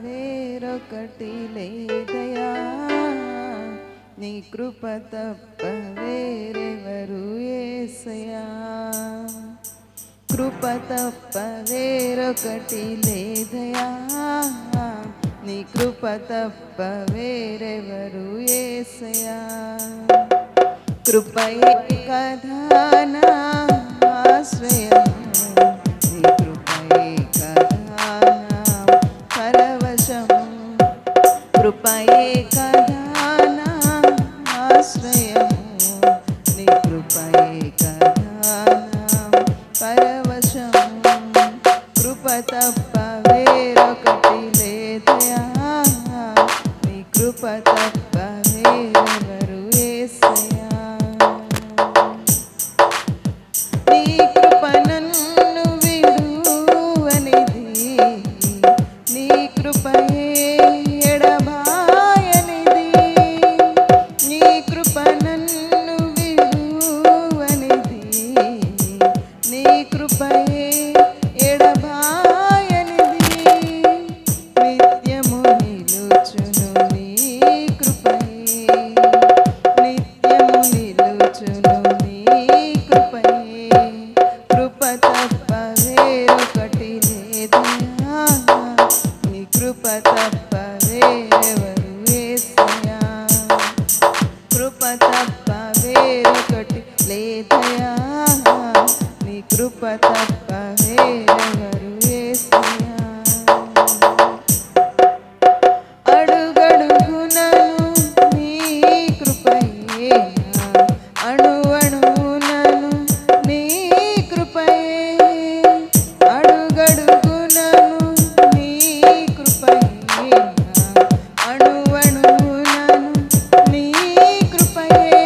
వేరొకటి లేదయా, నీ కృప తప్ప వేరెవరు యేసయ్యా. కృప తప్ప వేరొకటి లేదయా, నీ కృప తప్ప వేరెవరు యేసయ్యా. కృపయే కదా నా ఆశ్రయం, నీ కృపయే కదా నా పరవశం. కృపయే కదా నా ఆశ్రయం, నీ కృపయే కదా నా పరవశం. కృప తప్ప వేరొకటి లేదయా, నీ కృప తప్ప వేరెవరు యేసయ్యా. నీ కృప నన్ను విడువనిది, నీ కృపయే ఎడబాయనిది. నీ కృప నన్ను విడువనిది, నీ కృపయే ఎడబాయనిది. నిత్యము నిలుచును నీ కృపయే, నిత్యము నిలుచును నీ కృపయే. కృప తప్ప వేరొకటి లేదయా, నీ కృప తప్ప వేరెవరు యేసయ్యా. కృప తప్ప వేరొకటి లేదయా, నీ కృప తప్ప వేరెవరు యేసయ్యా. అడుగడుగునను నీ కృపయే, అణువణువునను నీ కృపయే. అడుగడుగునను నీ కృపయే, అణువణువునను నీ కృపయే.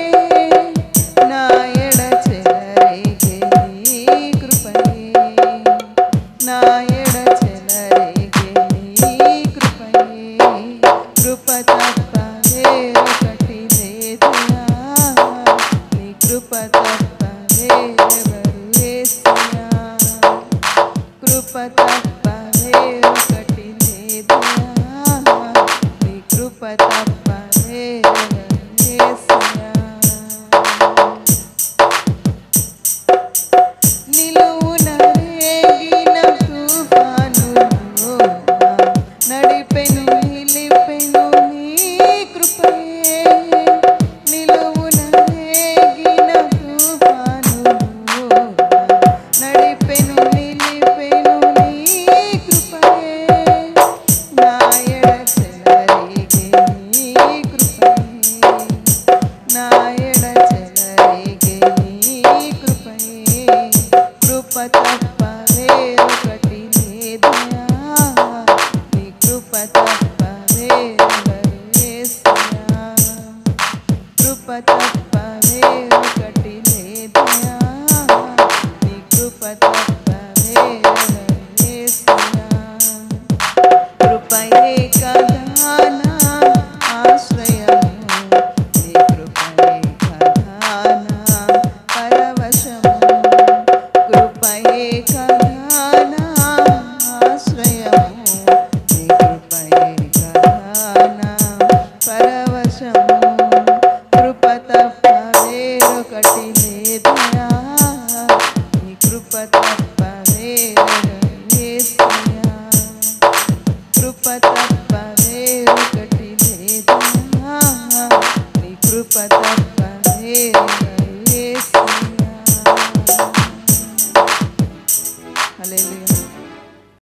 నా ఎడ చెలరేగే నీ కృపయే, నా ఎడ చెలరేగే నీ కృపయే. కృప తప్ప వేరొకటి లేదయా, నీ కృప తప్ప వేరెవరు యేసయ్యా. కృప తప్ప వేరొకటి లేదయా, నీ కృప తప్ప వేరెవరు యేసయ్యా. నిలువున రేగిన తుఫానులో నడిపెను నిలిపెను నీ కృపయే. నిలువున రేగిన తుఫానులో నడిపెను నిలిపెను నీ కృపయే. నా ఎడ చెలరేగే నీ కృపయే, నా ఎడ చెలరేగే నీ కృపయే. కృప తప్ప వేరొకటి లేదయా, నీ కృప తప్ప వేరెవరు యేసయ్యా. కృప తప్ప